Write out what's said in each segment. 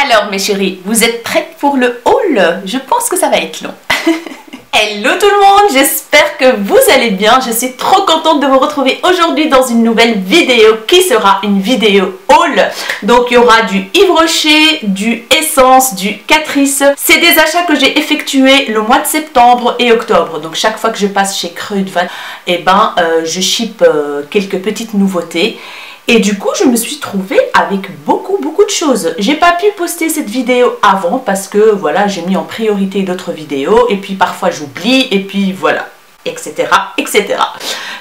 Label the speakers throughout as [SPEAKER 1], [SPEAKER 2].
[SPEAKER 1] Alors mes chéris, vous êtes prêtes pour le haul? Je pense que ça va être long. Hello tout le monde, j'espère que vous allez bien. Je suis trop contente de vous retrouver aujourd'hui dans une nouvelle vidéo qui sera une vidéo haul. Donc il y aura du Yves Rocher, du Essence, du Catrice. C'est des achats que j'ai effectués le mois de septembre et octobre. Donc chaque fois que je passe chez Kruidvat, je ship quelques petites nouveautés. Et du coup, je me suis trouvée avec beaucoup de choses. J'ai pas pu poster cette vidéo avant parce que voilà, j'ai mis en priorité d'autres vidéos et puis parfois j'oublie et puis voilà, etc. etc.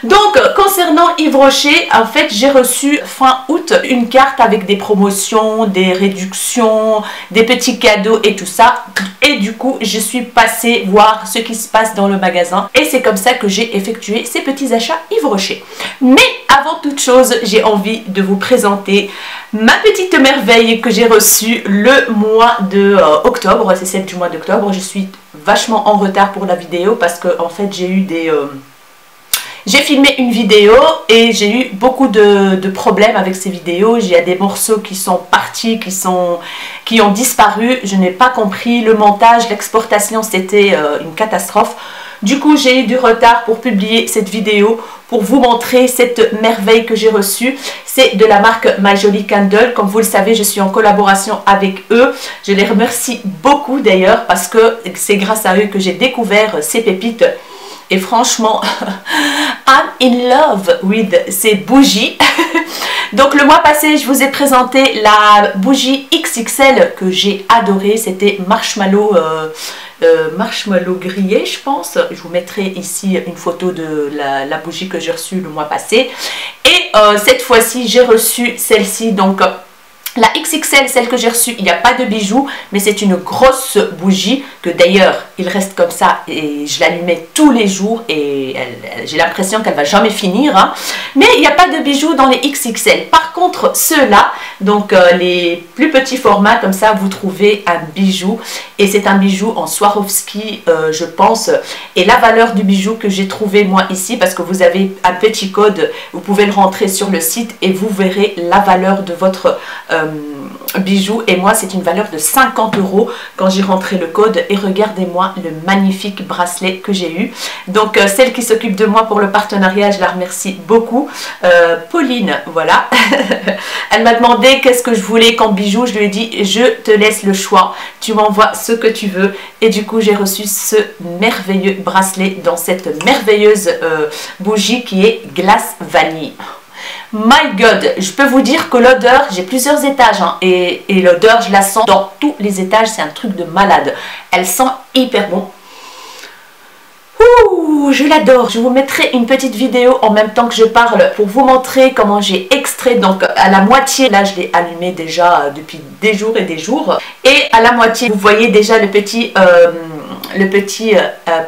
[SPEAKER 1] Donc, concernant Yves Rocher, en fait, j'ai reçu fin août une carte avec des promotions, des réductions, des petits cadeaux et tout ça. Et du coup, je suis passée voir ce qui se passe dans le magasin. Et c'est comme ça que j'ai effectué ces petits achats Yves Rocher. Mais avant toute chose, j'ai envie de vous présenter ma petite merveille que j'ai reçue le mois de octobre. C'est celle du mois d'octobre. Je suis vachement en retard pour la vidéo parce que en fait, j'ai eu des... J'ai filmé une vidéo et j'ai eu beaucoup de problèmes avec ces vidéos. Il y a des morceaux qui sont partis, qui ont disparu. Je n'ai pas compris le montage, l'exportation, c'était une catastrophe. Du coup, j'ai eu du retard pour publier cette vidéo, pour vous montrer cette merveille que j'ai reçue. C'est de la marque My Jolly Candle. Comme vous le savez, je suis en collaboration avec eux. Je les remercie beaucoup d'ailleurs parce que c'est grâce à eux que j'ai découvert ces pépites. Et franchement, I'm in love with ces bougies. Donc le mois passé, je vous ai présenté la bougie XXL que j'ai adorée. C'était marshmallow grillé, je pense. Je vous mettrai ici une photo de la bougie que j'ai reçue le mois passé. Et cette fois-ci, j'ai reçu celle-ci. Donc la XXL, celle que j'ai reçue, il n'y a pas de bijoux, mais c'est une grosse bougie que d'ailleurs, il reste comme ça et je l'allumais tous les jours et j'ai l'impression qu'elle va jamais finir. Hein. Mais il n'y a pas de bijoux dans les XXL. Par contre, ceux-là, donc les plus petits formats, comme ça, vous trouvez un bijou et c'est un bijou en Swarovski, je pense. Et la valeur du bijou que j'ai trouvé moi ici, parce que vous avez un petit code, vous pouvez le rentrer sur le site et vous verrez la valeur de votre bijoux, et moi c'est une valeur de 50 € quand j'ai rentré le code. Et regardez-moi le magnifique bracelet que j'ai eu. Donc celle qui s'occupe de moi pour le partenariat, je la remercie beaucoup, Pauline, voilà. Elle m'a demandé qu'est-ce que je voulais comme bijou. Je lui ai dit je te laisse le choix, tu m'envoies ce que tu veux. Et du coup j'ai reçu ce merveilleux bracelet dans cette merveilleuse bougie qui est glace vanille. My God, je peux vous dire que l'odeur, j'ai plusieurs étages hein, et l'odeur, je la sens dans tous les étages, c'est un truc de malade. Elle sent hyper bon. Ouh, je l'adore. Je vous mettrai une petite vidéo en même temps que je parle pour vous montrer comment j'ai extrait. Donc à la moitié, là je l'ai allumé déjà depuis des jours et des jours. Et à la moitié, vous voyez déjà le petit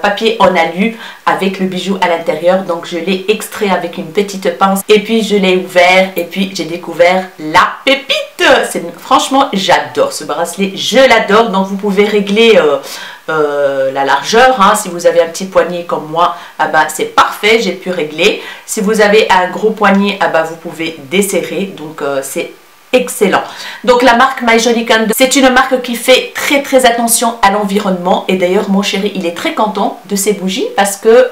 [SPEAKER 1] papier en alu avec le bijou à l'intérieur. Donc je l'ai extrait avec une petite pince et puis je l'ai ouvert et puis j'ai découvert la pépite. Franchement, j'adore ce bracelet, je l'adore. Donc vous pouvez régler la largeur, hein. Si vous avez un petit poignet comme moi, ah bah, c'est parfait, j'ai pu régler. Si vous avez un gros poignet, ah bah, vous pouvez desserrer. Donc c'est excellent. Donc la marque My Jolly Candle, c'est une marque qui fait très attention à l'environnement. Et d'ailleurs mon chéri, il est très content de ces bougies parce que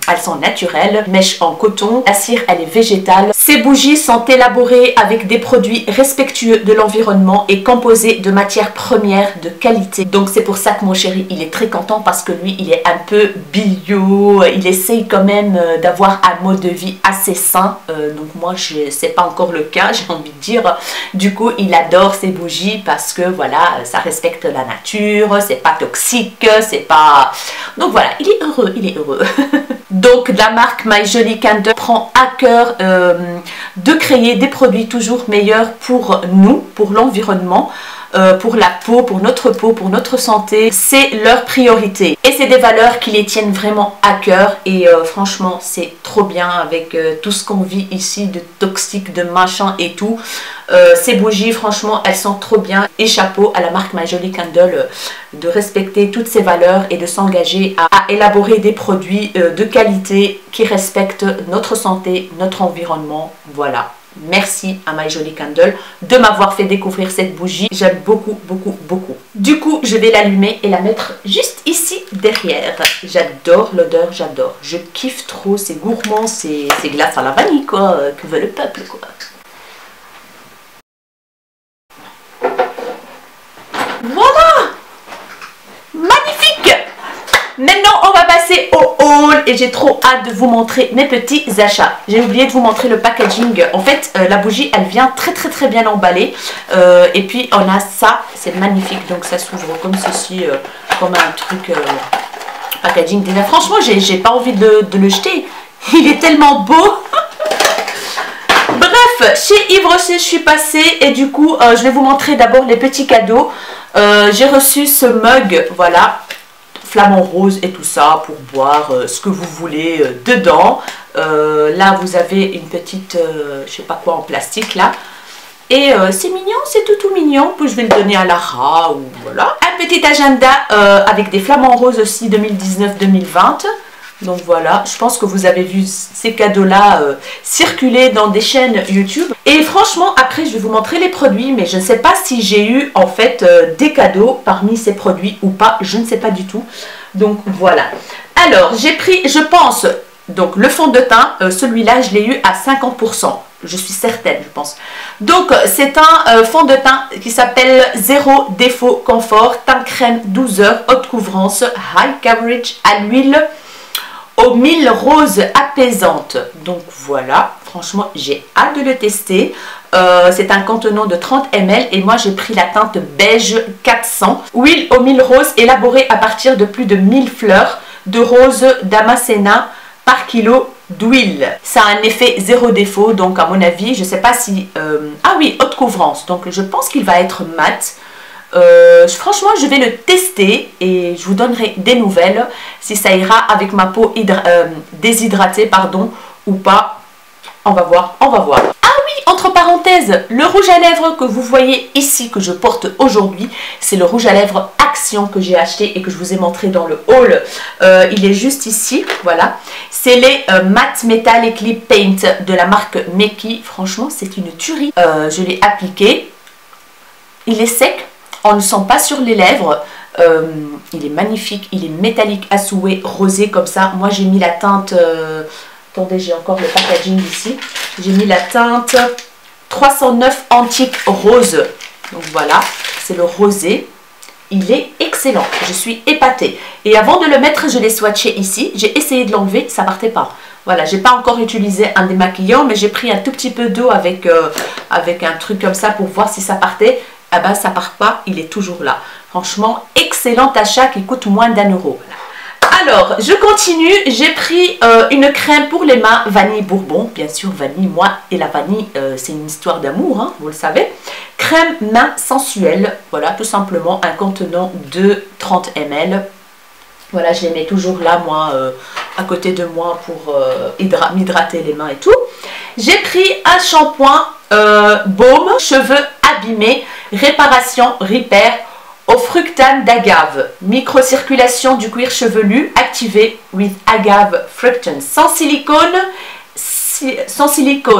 [SPEAKER 1] elles sont naturelles, mèche en coton, la cire elle est végétale. Ces bougies sont élaborées avec des produits respectueux de l'environnement et composées de matières premières de qualité. Donc c'est pour ça que mon chéri, il est très content parce que lui, il est un peu bio, il essaye quand même d'avoir un mode de vie assez sain. Donc moi, c'est pas encore le cas, j'ai envie de dire. Du coup, il adore ces bougies parce que voilà, ça respecte la nature, c'est pas toxique, c'est pas... Donc voilà, il est heureux, il est heureux. Donc la marque My Jolly Candle prend à cœur de créer des produits toujours meilleurs pour nous, pour l'environnement, pour la peau, pour notre santé. C'est leur priorité et c'est des valeurs qui les tiennent vraiment à cœur. Et franchement, c'est trop bien avec tout ce qu'on vit ici de toxique, de machin et tout. Ces bougies, franchement, elles sont trop bien. Et chapeau à la marque My Jolly Candle de respecter toutes ces valeurs et de s'engager à élaborer des produits de qualité qui respectent notre santé, notre environnement. Voilà. Merci à My Jolly Candle de m'avoir fait découvrir cette bougie. J'aime beaucoup, beaucoup, beaucoup. Du coup, je vais l'allumer et la mettre juste ici derrière. J'adore l'odeur, j'adore. Je kiffe trop, c'est gourmand, c'est glace à la vanille, quoi. Que veut le peuple, quoi. Voilà! Magnifique! Maintenant, on va passer au haul et j'ai trop hâte de vous montrer mes petits achats. J'ai oublié de vous montrer le packaging. En fait, la bougie, elle vient très bien emballée. Et puis, on a ça, c'est magnifique. Donc, ça s'ouvre comme ceci, comme un truc packaging. Déjà, franchement, j'ai pas envie de le jeter. Il est tellement beau. Bref, chez Yves Rocher, je suis passée et du coup, je vais vous montrer d'abord les petits cadeaux. J'ai reçu ce mug, voilà. Flamant rose et tout ça pour boire ce que vous voulez dedans. Là vous avez une petite je sais pas quoi en plastique là et c'est mignon, c'est tout mignon. Puis je vais le donner à Lara ou voilà. Un petit agenda avec des flamants roses aussi 2019-2020. Donc voilà, je pense que vous avez vu ces cadeaux là circuler dans des chaînes YouTube. Et franchement après je vais vous montrer les produits, mais je ne sais pas si j'ai eu en fait des cadeaux parmi ces produits ou pas, je ne sais pas du tout. Donc voilà. Alors j'ai pris, je pense, donc le fond de teint, celui-là je l'ai eu à 50%. Je suis certaine, je pense. Donc c'est un fond de teint qui s'appelle Zéro Défaut Confort, teint crème 12 heures, haute couvrance, high coverage à l'huile aux 1000 roses apaisantes. Donc voilà, franchement j'ai hâte de le tester. C'est un contenant de 30 ml et moi j'ai pris la teinte beige 400. Huile aux 1000 roses élaborée à partir de plus de 1000 fleurs de roses damascena par kilo d'huile. Ça a un effet zéro défaut, donc à mon avis, je sais pas si... ah oui, haute couvrance, donc je pense qu'il va être mat. Franchement je vais le tester et je vous donnerai des nouvelles si ça ira avec ma peau déshydratée pardon ou pas. On va voir, on va voir. Ah oui, entre parenthèses, le rouge à lèvres que vous voyez ici que je porte aujourd'hui, c'est le rouge à lèvres Action que j'ai acheté et que je vous ai montré dans le haul. Il est juste ici, voilà. C'est les Matte Metallic Lip Paint de la marque Meki. Franchement c'est une tuerie. Je l'ai appliqué, il est sec. On ne sent pas sur les lèvres, il est magnifique, il est métallique à souhait, rosé comme ça. Moi j'ai mis la teinte, attendez j'ai encore le packaging ici, j'ai mis la teinte 309 Antique Rose. Donc voilà, c'est le rosé, il est excellent, je suis épatée. Et avant de le mettre, je l'ai swatché ici, j'ai essayé de l'enlever, ça partait pas. Voilà, j'ai pas encore utilisé un démaquillant, mais j'ai pris un tout petit peu d'eau avec un truc comme ça pour voir si ça partait. Ah ben ça part pas, il est toujours là. Franchement, excellent achat qui coûte moins d'1 euro. Alors, je continue. J'ai pris une crème pour les mains vanille bourbon. Bien sûr, vanille, moi et la vanille, c'est une histoire d'amour, hein, vous le savez. Crème main sensuelle. Voilà, tout simplement un contenant de 30 ml. Voilà, je les mets toujours là, moi, à côté de moi pour m'hydrater les mains et tout. J'ai pris un shampoing baume, cheveux abîmés, réparation, repair au fructane d'agave. Microcirculation du cuir chevelu activé with agave fructane. Sans silicone,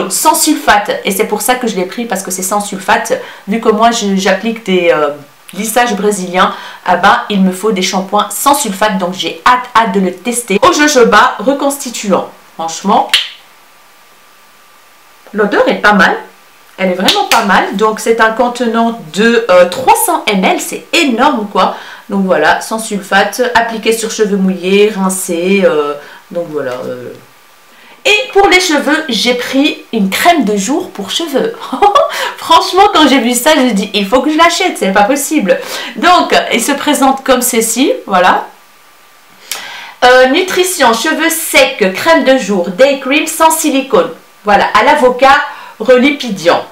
[SPEAKER 1] sans sulfate. Et c'est pour ça que je l'ai pris, parce que c'est sans sulfate. Vu que moi, j'applique des... lissage brésilien, ah ben, il me faut des shampoings sans sulfate, donc j'ai hâte de le tester. Au jojoba reconstituant, franchement l'odeur est pas mal, elle est vraiment pas mal. Donc c'est un contenant de 300 ml, c'est énorme quoi. Donc voilà, sans sulfate, appliqué sur cheveux mouillés, rincé, donc voilà. Et pour les cheveux, j'ai pris une crème de jour pour cheveux. Franchement, quand j'ai vu ça, je me dis, il faut que je l'achète, c'est pas possible. Donc, il se présente comme ceci, voilà. Nutrition, cheveux secs, crème de jour, day cream sans silicone. Voilà, à l'avocat relipidiant,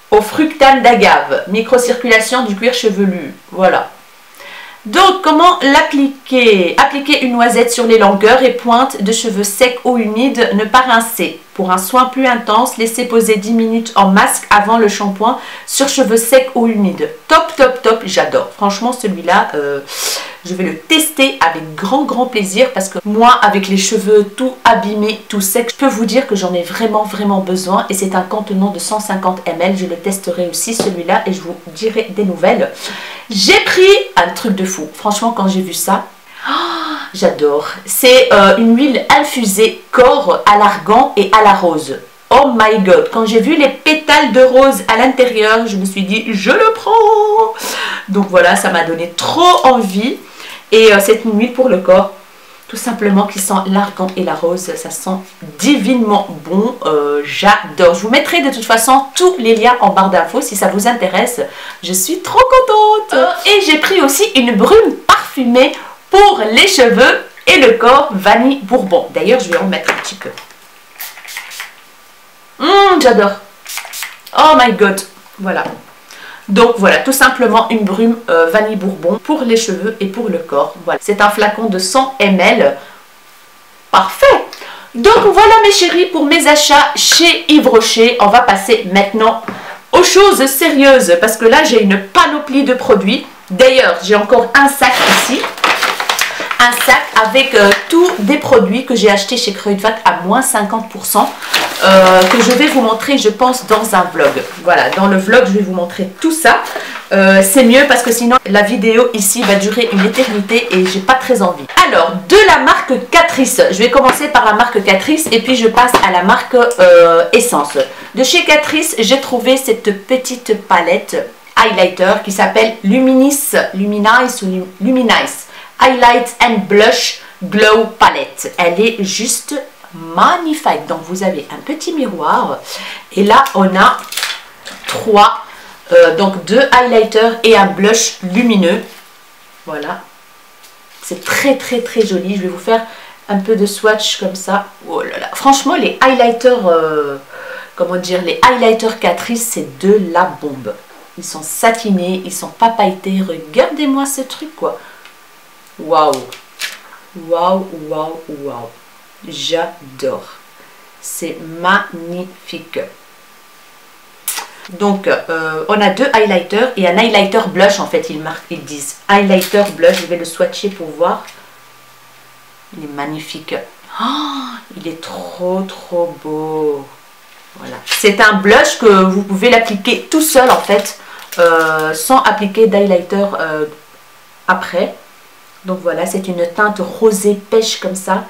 [SPEAKER 1] au fructane d'agave, microcirculation du cuir chevelu. Voilà. Donc, comment l'appliquer? Appliquer une noisette sur les longueurs et pointes de cheveux secs ou humides, ne pas rincer. Pour un soin plus intense, laissez poser 10 minutes en masque avant le shampoing sur cheveux secs ou humides. Top, top, top, j'adore. Franchement, celui-là, Je vais le tester avec grand plaisir parce que moi, avec les cheveux tout abîmés, tout secs, je peux vous dire que j'en ai vraiment besoin. Et c'est un contenant de 150 ml. Je le testerai aussi celui-là et je vous dirai des nouvelles. J'ai pris un truc de fou. Franchement, quand j'ai vu ça, oh, j'adore. C'est une huile infusée corps à l'argan et à la rose. Oh my god, quand j'ai vu les pétales de rose à l'intérieur, je me suis dit, je le prends. Donc voilà, ça m'a donné trop envie. Et c'est une huile pour le corps, tout simplement, qui sent l'argan et la rose. Ça sent divinement bon, j'adore. Je vous mettrai de toute façon tous les liens en barre d'infos si ça vous intéresse. Je suis trop contente. Et j'ai pris aussi une brume parfumée pour les cheveux et le corps, vanille bourbon. D'ailleurs, je vais en mettre un petit peu. J'adore. Oh my god. Voilà. Donc voilà, tout simplement une brume vanille bourbon pour les cheveux et pour le corps. Voilà. C'est un flacon de 100 ml. Parfait. Donc voilà mes chéris pour mes achats chez Yves Rocher. On va passer maintenant aux choses sérieuses parce que là j'ai une panoplie de produits. D'ailleurs, j'ai encore un sac ici. Un sac avec tous des produits que j'ai achetés chez Kruidvat à moins 50%. Que je vais vous montrer, je pense, dans un vlog. Voilà, dans le vlog, je vais vous montrer tout ça. C'est mieux parce que sinon, la vidéo ici va durer une éternité et j'ai pas très envie. Alors, de la marque Catrice. Je vais commencer par la marque Catrice et puis je passe à la marque Essence. De chez Catrice, j'ai trouvé cette petite palette highlighter qui s'appelle Luminice Highlight and Blush Glow Palette. Elle est juste magnifique. Donc vous avez un petit miroir et là on a trois, donc deux highlighters et un blush lumineux. Voilà, c'est très joli. Je vais vous faire un peu de swatch comme ça. Oh là là, franchement les highlighters, comment dire, les highlighters Catrice, c'est de la bombe. Ils sont satinés, ils sont pas pailletés. Regardez-moi ce truc quoi. Waouh, waouh. J'adore. C'est magnifique. Donc, on a deux highlighters et un highlighter blush. En fait, ils disent highlighter blush. Je vais le swatcher pour voir. Il est magnifique. Oh, il est trop beau. Voilà. C'est un blush que vous pouvez l'appliquer tout seul en fait, sans appliquer d'highlighter après. Donc voilà, c'est une teinte rosée pêche comme ça,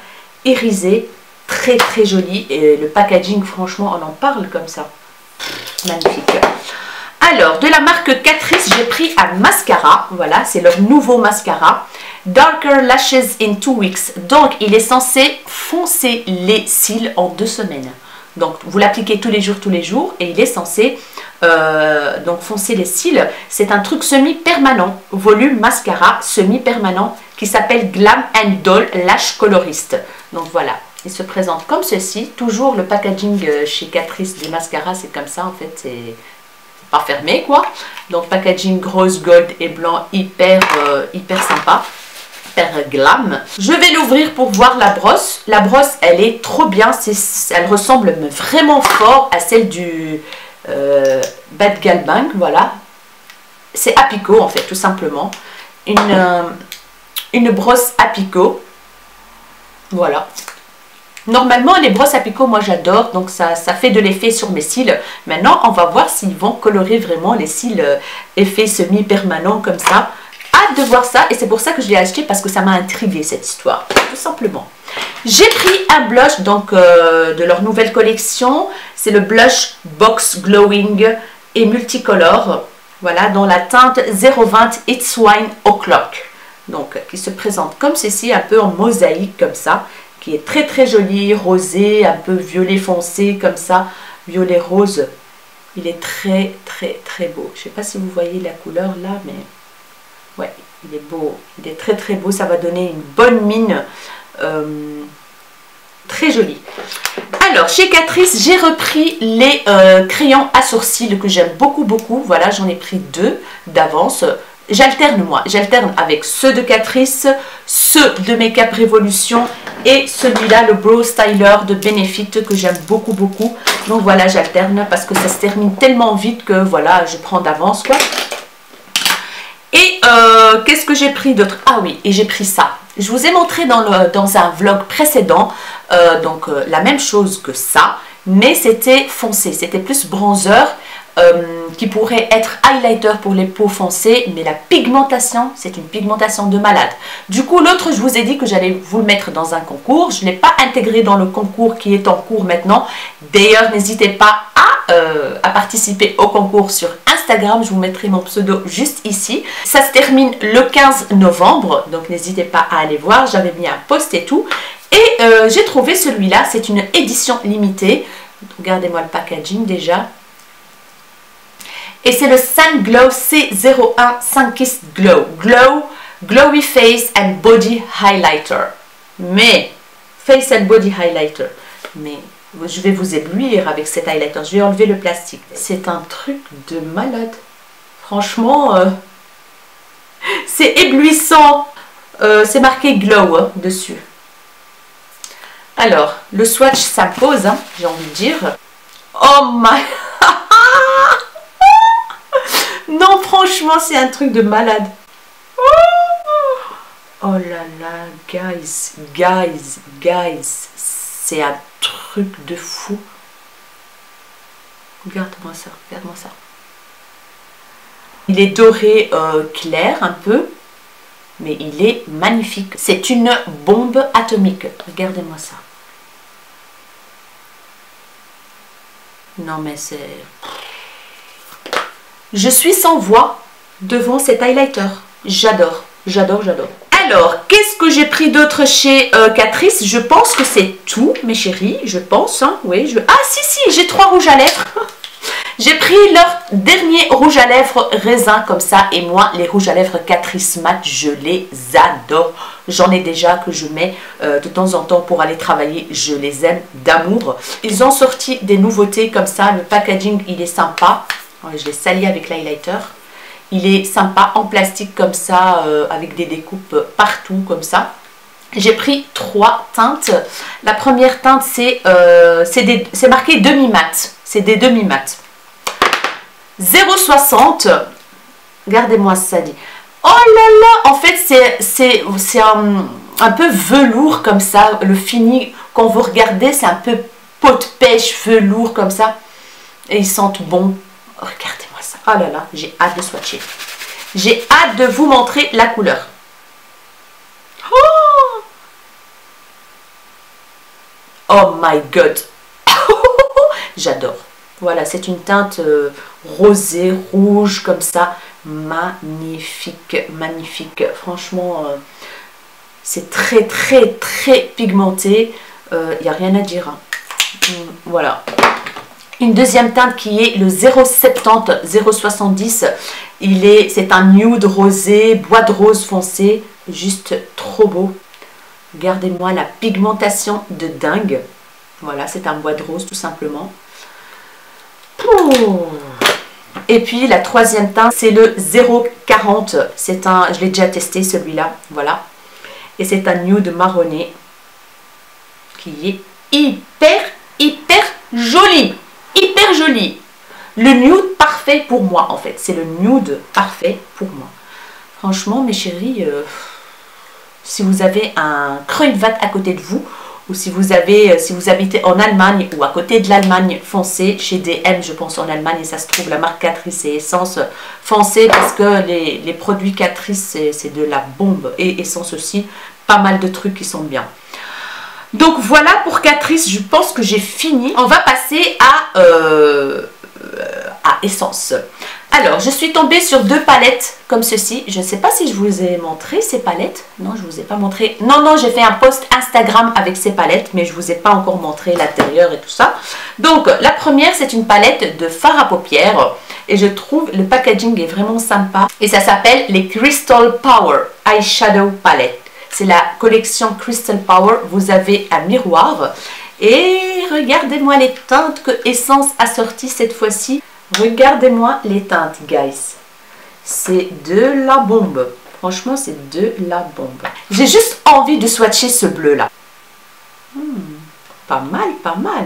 [SPEAKER 1] irisée, très jolie. Et le packaging, franchement, on en parle comme ça. Magnifique. Alors, de la marque Catrice, j'ai pris un mascara. Voilà, c'est leur nouveau mascara. Darker Lashes in 2 weeks. Donc, il est censé foncer les cils en 2 semaines. Donc, vous l'appliquez tous les jours et il est censé donc foncer les cils. C'est un truc semi-permanent, volume mascara semi-permanent qui s'appelle Glam & Doll Lash Colorist. Donc voilà, il se présente comme ceci. Toujours le packaging chez Catrice des mascaras, c'est comme ça en fait, c'est pas fermé quoi. Donc packaging rose, gold et blanc, hyper sympa. Glam. Je vais l'ouvrir pour voir la brosse. La brosse, elle est trop bien. Elle ressemble vraiment fort à celle du Bad Gal Bang. Voilà. C'est à picot en fait, tout simplement. Une brosse à picot. Voilà. Normalement, les brosses à picot, moi j'adore. Donc ça fait de l'effet sur mes cils. Maintenant, on va voir s'ils vont colorer vraiment les cils effet semi-permanent comme ça. Hâte de voir ça et c'est pour ça que je l'ai acheté parce que ça m'a intrigué cette histoire, tout simplement. J'ai pris un blush donc de leur nouvelle collection, c'est le blush Box Glowing et Multicolore, voilà, dans la teinte 020 It's Wine O'Clock, donc qui se présente comme ceci, un peu en mosaïque comme ça, qui est très joli, rosé, un peu violet foncé comme ça, violet rose. Il est très beau. Je ne sais pas si vous voyez la couleur là, mais ouais, il est beau, il est très beau, ça va donner une bonne mine, très jolie. Alors, chez Catrice, j'ai repris les crayons à sourcils que j'aime beaucoup, voilà, j'en ai pris 2 d'avance. J'alterne moi, j'alterne avec ceux de Catrice, ceux de Make Up Revolution et celui-là, le Brow Styler de Benefit que j'aime beaucoup. Donc voilà, j'alterne parce que ça se termine tellement vite que voilà, je prends d'avance quoi. Et qu'est-ce que j'ai pris d'autre? Ah oui, et j'ai pris ça. Je vous ai montré dans un vlog précédent, la même chose que ça, mais c'était foncé, c'était plus bronzer, qui pourrait être highlighter pour les peaux foncées, mais la pigmentation, c'est une pigmentation de malade. Du coup, l'autre, je vous ai dit que j'allais vous le mettre dans un concours. Je ne l'ai pas intégré dans le concours qui est en cours maintenant. D'ailleurs, n'hésitez pas à participer au concours sur Instagram. Je vous mettrai mon pseudo juste ici. Ça se termine le 15 novembre, donc n'hésitez pas à aller voir. J'avais mis un post et tout. Et j'ai trouvé celui-là, c'est une édition limitée. Regardez-moi le packaging déjà. Et c'est le Sun Glow C01 Sun Kiss Glow. Glowy Face and Body Highlighter. Mais, Face and Body Highlighter. Mais, je vais vous éblouir avec cet highlighter. Je vais enlever le plastique. C'est un truc de malade. Franchement, c'est éblouissant. C'est marqué Glow dessus. Alors, le swatch s'impose, j'ai envie de dire. Oh my... Non, franchement, c'est un truc de malade. Oh là là, guys, c'est un truc de fou. Regarde-moi ça, regarde-moi ça. Il est doré clair un peu, mais il est magnifique. C'est une bombe atomique. Regardez-moi ça. Non mais c'est... Je suis sans voix devant cet highlighter. J'adore, j'adore, j'adore. Alors, qu'est-ce que j'ai pris d'autre chez Catrice? Je pense que c'est tout, mes chéris. Je pense, hein, oui. Ah, si, j'ai 3 rouges à lèvres. J'ai pris leur dernier rouge à lèvres raisin comme ça. Et moi, les rouges à lèvres Catrice Mat, je les adore. J'en ai déjà que je mets de temps en temps pour aller travailler. Je les aime d'amour. Ils ont sorti des nouveautés comme ça. Le packaging, il est sympa. Je l'ai sali avec l'highlighter. Il est sympa en plastique comme ça, avec des découpes partout comme ça. J'ai pris 3 teintes. La première teinte, c'est marqué demi-mat. C'est des demi-mat. 0,60. Regardez-moi ça dit. Oh là là. En fait, c'est un peu velours comme ça. Le fini, quand vous regardez, c'est un peu peau de pêche velours comme ça. Et ils sentent bon. Regardez-moi ça. Oh là là, j'ai hâte de swatcher. J'ai hâte de vous montrer la couleur. Oh my god. J'adore. Voilà, c'est une teinte rosée, rouge, comme ça. Magnifique, magnifique. Franchement, c'est très, très, très pigmenté. Il n'y a rien à dire. Hein. Voilà. Une deuxième teinte qui est le 070, 070. C'est un nude rosé, bois de rose foncé. Juste trop beau. Regardez-moi la pigmentation de dingue. Voilà, c'est un bois de rose tout simplement. Oh. Et puis la troisième teinte, c'est le 040. Je l'ai déjà testé celui-là. Voilà. Et c'est un nude marronné qui est hyper, hyper joli. Hyper joli. Le nude parfait pour moi en fait. C'est le nude parfait pour moi. Franchement mes chéris, si vous avez un Kruidvat à côté de vous, ou si vous habitez en Allemagne ou à côté de l'Allemagne, foncez chez DM, je pense en Allemagne, et ça se trouve la marque Catrice et Essence, foncez parce que les produits Catrice c'est de la bombe, et Essence aussi, pas mal de trucs qui sont bien. Donc voilà pour Catrice, je pense que j'ai fini. On va passer à Essence. Alors, je suis tombée sur 2 palettes comme ceci. Je ne sais pas si je vous ai montré ces palettes. Non, je ne vous ai pas montré. Non, j'ai fait un post Instagram avec ces palettes, mais je ne vous ai pas encore montré l'intérieur et tout ça. Donc, la première, c'est une palette de fard à paupières. Et je trouve le packaging est vraiment sympa. Et ça s'appelle les Crystal Power Eyeshadow Palette. C'est la collection Crystal Power. Vous avez un miroir. Et regardez-moi les teintes que Essence a sorties cette fois-ci. Regardez-moi les teintes, guys. C'est de la bombe. Franchement, c'est de la bombe. J'ai juste envie de swatcher ce bleu-là. Pas mal, pas mal.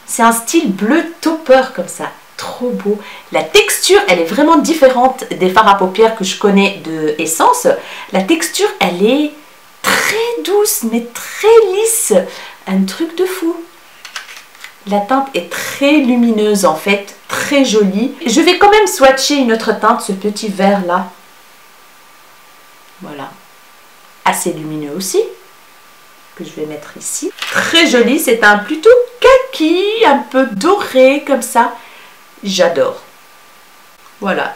[SPEAKER 1] C'est un style bleu topper comme ça. trop beau. La texture, elle est vraiment différente des fards à paupières que je connais de Essence. La texture, elle est très douce, mais très lisse. Un truc de fou. La teinte est très lumineuse en fait, très jolie. Je vais quand même swatcher une autre teinte, ce petit vert là. Voilà. Assez lumineux aussi. Que je vais mettre ici. Très joli, c'est un plutôt kaki, un peu doré comme ça. J'adore. Voilà.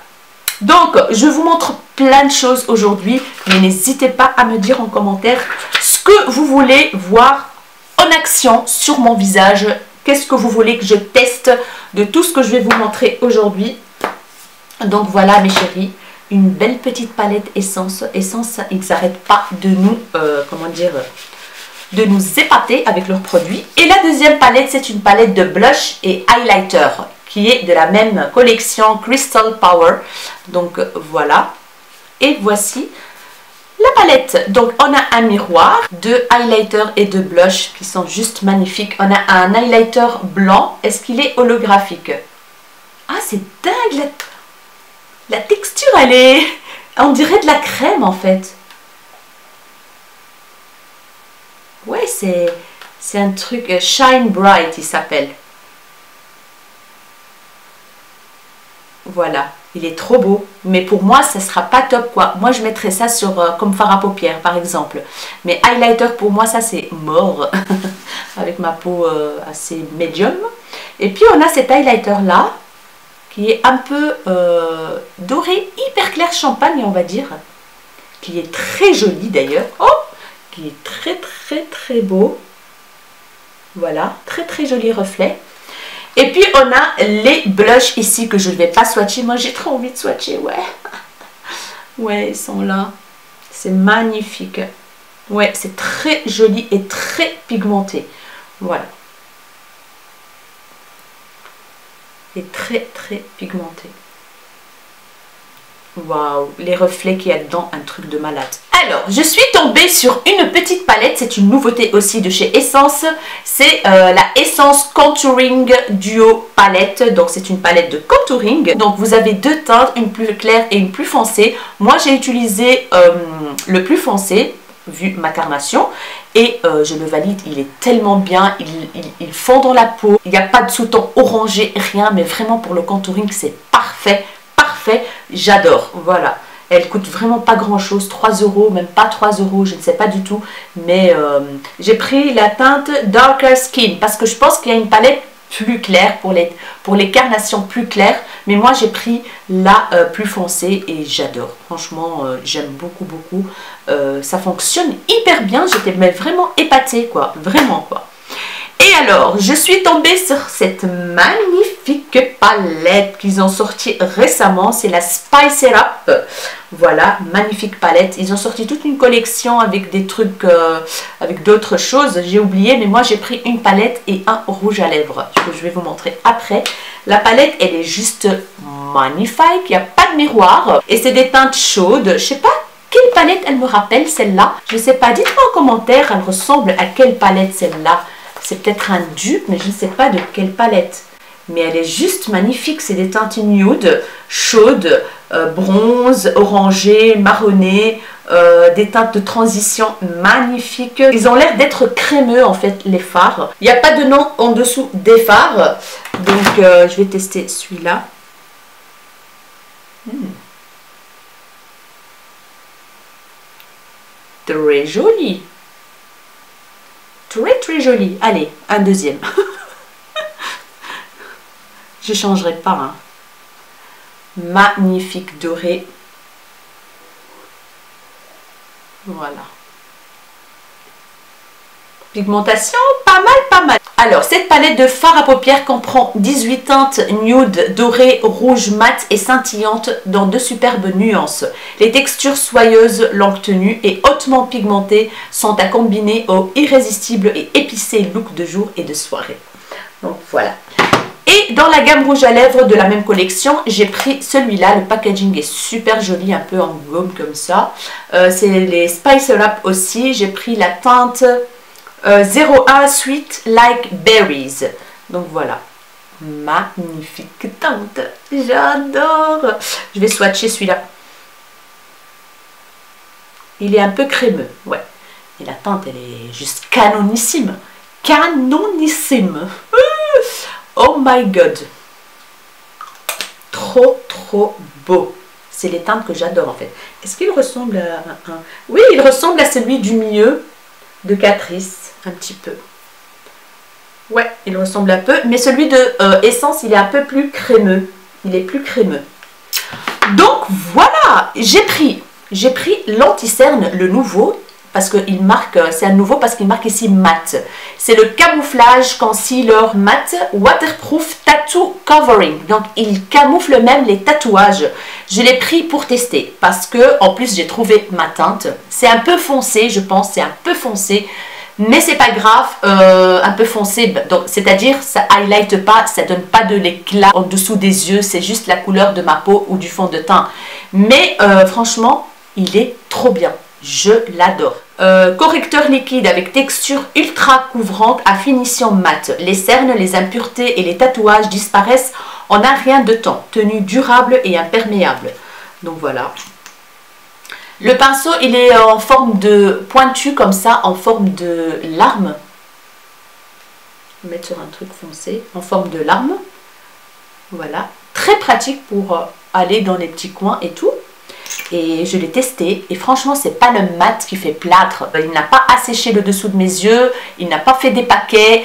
[SPEAKER 1] Donc, je vous montre plein de choses aujourd'hui, mais n'hésitez pas à me dire en commentaire ce que vous voulez voir en action sur mon visage. Qu'est-ce que vous voulez que je teste de tout ce que je vais vous montrer aujourd'hui. Donc voilà mes chéris, une belle petite palette Essence. Essence, ils n'arrêtent pas de nous, comment dire, de nous épater avec leurs produits. Et la deuxième palette, c'est une palette de blush et highlighter qui est de la même collection Crystal Power. Donc voilà. Et voici la palette. Donc on a un miroir, deux highlighters et deux blush qui sont juste magnifiques. On a un highlighter blanc. Est-ce qu'il est holographique? Ah, c'est dingue! La texture, elle est... On dirait de la crème en fait. Ouais, c'est un truc... Shine Bright, il s'appelle. Voilà. Il est trop beau. Mais pour moi, ça ne sera pas top, quoi. Moi, je mettrais ça sur comme fard à paupières, par exemple. Mais highlighter, pour moi, ça, c'est mort. Avec ma peau assez médium. Et puis, on a cet highlighter-là, qui est un peu doré, hyper clair champagne, on va dire. Qui est très joli, d'ailleurs. Oh, qui est très, très, très beau. Voilà. Très, très joli reflet. Et puis, on a les blushs ici que je ne vais pas swatcher. Moi, j'ai trop envie de swatcher, ouais. Ouais, ils sont là. C'est magnifique. Ouais, c'est très joli et très pigmenté. Voilà. Et très, très pigmenté. Waouh, les reflets qu'il y a dedans, un truc de malade. Alors, je suis tombée sur une petite palette, c'est une nouveauté aussi de chez Essence. C'est la Essence Contouring Duo Palette. Donc, c'est une palette de contouring. Donc, vous avez deux teintes, une plus claire et une plus foncée. Moi, j'ai utilisé le plus foncé, vu ma carnation. Et je le valide, il est tellement bien, il fond dans la peau. Il n'y a pas de sous-ton orangé, rien. Mais vraiment, pour le contouring, c'est parfait. Parfait, j'adore, voilà. Elle coûte vraiment pas grand chose, 3 €, même pas 3 €, je ne sais pas du tout. Mais j'ai pris la teinte Darker Skin parce que je pense qu'il y a une palette plus claire pour les carnations plus claires. Mais moi j'ai pris la plus foncée et j'adore. Franchement, j'aime beaucoup, beaucoup. Ça fonctionne hyper bien, j'étais vraiment épatée, quoi. Vraiment, quoi. Et alors, je suis tombée sur cette magnifique palette qu'ils ont sorti récemment. C'est la Spice It Up. Voilà, magnifique palette. Ils ont sorti toute une collection avec des trucs, avec d'autres choses. J'ai oublié, mais moi j'ai pris une palette et un rouge à lèvres que je vais vous montrer après. La palette, elle est juste magnifique. Il n'y a pas de miroir. Et c'est des teintes chaudes. Je sais pas quelle palette elle me rappelle, celle-là. Je ne sais pas, dites-moi en commentaire, elle ressemble à quelle palette celle-là. C'est peut-être un dupe, mais je ne sais pas de quelle palette. Mais elle est juste magnifique. C'est des teintes nude, chaudes, bronze, orangé, marronné. Des teintes de transition magnifiques. Ils ont l'air d'être crémeux, en fait, les fards. Il n'y a pas de nom en dessous des fards. Donc, je vais tester celui-là. Très joli. Très très joli. Allez, un deuxième. Je changerai pas. Hein. Magnifique doré. Voilà. Pigmentation, pas mal, pas mal. Alors, cette palette de fard à paupières comprend 18 teintes nude, dorées, rouge, mat et scintillantes dans de superbes nuances. Les textures soyeuses, longue tenue et hautement pigmentées sont à combiner au irrésistible et épicé look de jour et de soirée. Donc voilà. Et dans la gamme rouge à lèvres de la même collection, j'ai pris celui-là. Le packaging est super joli, un peu en gomme comme ça. C'est les Spice It Up aussi. J'ai pris la teinte 01 Sweet Like Berries. Donc voilà. magnifique teinte. J'adore. Je vais swatcher celui-là. Il est un peu crémeux, ouais. Et la teinte, elle est juste canonissime. Canonissime. Oh my god. Trop, trop beau. C'est les teintes que j'adore en fait. Est-ce qu'il ressemble à un... Oui, il ressemble à celui du milieu de Catrice, un petit peu. Ouais, il ressemble un peu. Mais celui de Essence, il est un peu plus crémeux. Il est plus crémeux. Donc voilà, j'ai pris l'anti-cerne, le nouveau. Parce qu'il marque, c'est un nouveau parce qu'il marque ici mat. C'est le camouflage concealer mat waterproof tattoo covering. Donc il camoufle même les tatouages. Je l'ai pris pour tester parce que en plus j'ai trouvé ma teinte. C'est un peu foncé, je pense, c'est un peu foncé. Mais c'est pas grave, un peu foncé, c'est-à-dire ça highlight pas, ça donne pas de l'éclat en dessous des yeux, c'est juste la couleur de ma peau ou du fond de teint. Mais franchement, il est trop bien. Je l'adore. Correcteur liquide avec texture ultra couvrante à finition mat. Les cernes, les impuretés et les tatouages disparaissent en un rien de temps. Tenue durable et imperméable. Donc voilà. Le pinceau, il est en forme de pointu comme ça, en forme de larme. Je vais mettre sur un truc foncé, en forme de larme. Voilà. Très pratique pour aller dans les petits coins et tout. Et je l'ai testé et franchement c'est pas le mat qui fait plâtre, il n'a pas asséché le dessous de mes yeux, il n'a pas fait des paquets,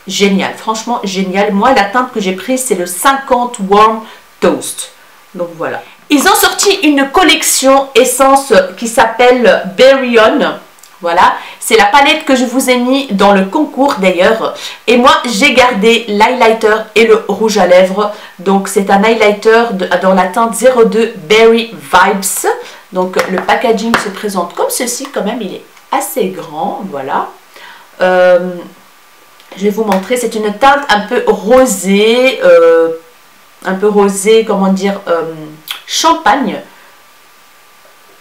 [SPEAKER 1] génial, franchement génial. Moi la teinte que j'ai prise c'est le 50 Warm Toast, donc voilà. Ils ont sorti une collection essence qui s'appelle Berry On. Voilà, c'est la palette que je vous ai mis dans le concours d'ailleurs. Et moi, j'ai gardé l'highlighter et le rouge à lèvres. Donc, c'est un highlighter dans la teinte 02 Berry Vibes. Donc, le packaging se présente comme ceci. Quand même, il est assez grand. Voilà. Je vais vous montrer. C'est une teinte un peu rosée. Comment dire, champagne.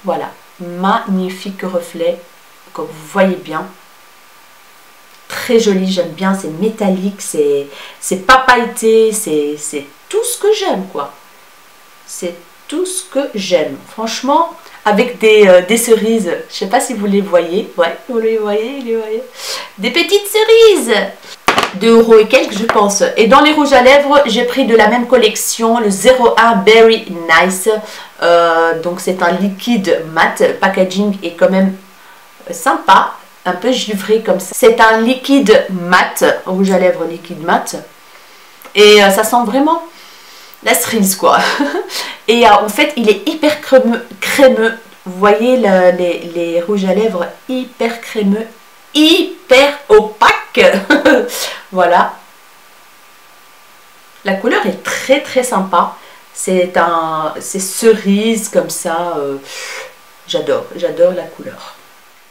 [SPEAKER 1] Voilà. Magnifique reflet. Comme vous voyez bien, très joli, j'aime bien, c'est métallique, c'est pas pailleté, c'est tout ce que j'aime quoi. C'est tout ce que j'aime. Franchement, avec des cerises, je sais pas si vous les voyez, ouais, vous les voyez, des petites cerises, 2 € et quelques je pense. Et dans les rouges à lèvres, j'ai pris de la même collection, le 01 Berry Nice, donc c'est un liquide mat, le packaging est quand même sympa, un peu givré comme ça. C'est un liquide mat, rouge à lèvres liquide mat. Et ça sent vraiment la cerise quoi. Et en fait, il est hyper crémeux. Vous voyez les rouges à lèvres hyper crémeux, hyper opaque. Voilà. La couleur est très très sympa. C'est cerise comme ça. J'adore la couleur.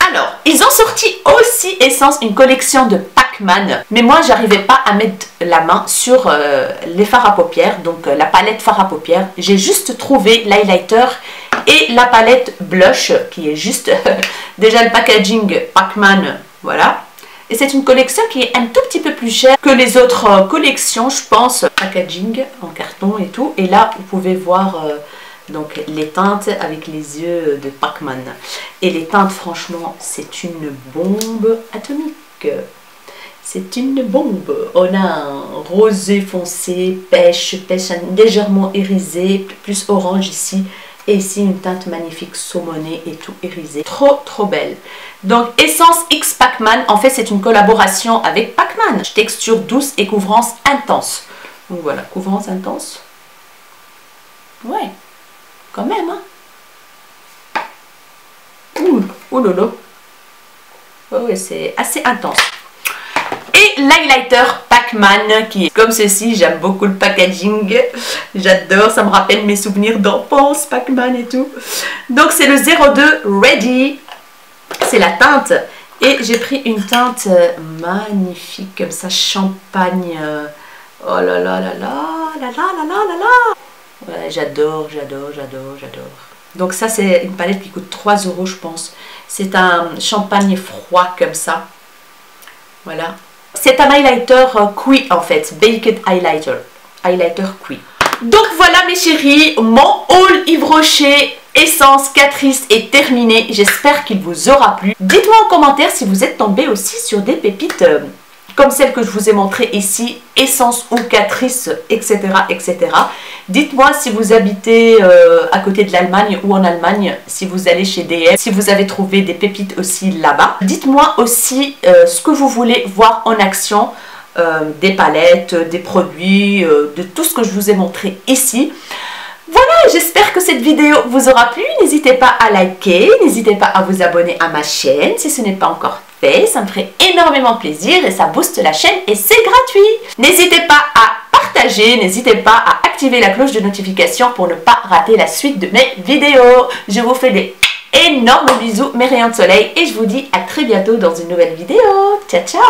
[SPEAKER 1] Alors, ils ont sorti aussi Essence une collection de Pac-Man, mais moi j'arrivais pas à mettre la main sur les fards à paupières, donc la palette fard à paupières. J'ai juste trouvé l'highlighter et la palette blush qui est juste déjà le packaging Pac-Man, voilà. Et c'est une collection qui est un tout petit peu plus chère que les autres collections, je pense, packaging en carton et tout. Et là, vous pouvez voir donc les teintes avec les yeux de Pac-Man. Et les teintes, franchement, c'est une bombe atomique. C'est une bombe. On a un rosé foncé, pêche légèrement irisé, plus orange ici. Et ici, une teinte magnifique saumonée et tout irisé. Trop, trop belle. Donc, Essence X Pac-Man, en fait, c'est une collaboration avec Pac-Man. Texture douce et couvrance intense. Donc voilà, couvrance intense. Ouais, quand même, hein. Ouh lolo. Ouais, c'est assez intense. Et l'highlighter Pac-Man qui est comme ceci. J'aime beaucoup le packaging. J'adore, ça me rappelle mes souvenirs d'enfance, Pac-Man et tout. Donc c'est le 02 Ready. C'est la teinte. Et j'ai pris une teinte magnifique comme ça, champagne. Oh là là là là là là là là là. Ouais, j'adore. Donc ça c'est une palette qui coûte 3 € je pense. C'est un champagne froid comme ça. Voilà. C'est un highlighter Qui en fait, Baked Highlighter. Highlighter Qui. Donc voilà mes chéris, mon haul Yves Rocher Essence Catrice est terminé. J'espère qu'il vous aura plu. Dites-moi en commentaire si vous êtes tombé aussi sur des pépites comme celle que je vous ai montrée ici, Essence ou Catrice, etc. etc. Dites-moi si vous habitez à côté de l'Allemagne ou en Allemagne, si vous allez chez DM, si vous avez trouvé des pépites aussi là-bas. Dites-moi aussi ce que vous voulez voir en action, des palettes, des produits, de tout ce que je vous ai montré ici. Voilà, j'espère que cette vidéo vous aura plu. N'hésitez pas à liker, n'hésitez pas à vous abonner à ma chaîne si ce n'est pas encore fait. Ça me ferait énormément plaisir et ça booste la chaîne et c'est gratuit. N'hésitez pas à partager, n'hésitez pas à activer la cloche de notification pour ne pas rater la suite de mes vidéos. Je vous fais des énormes bisous, mes rayons de soleil et je vous dis à très bientôt dans une nouvelle vidéo. Ciao, ciao!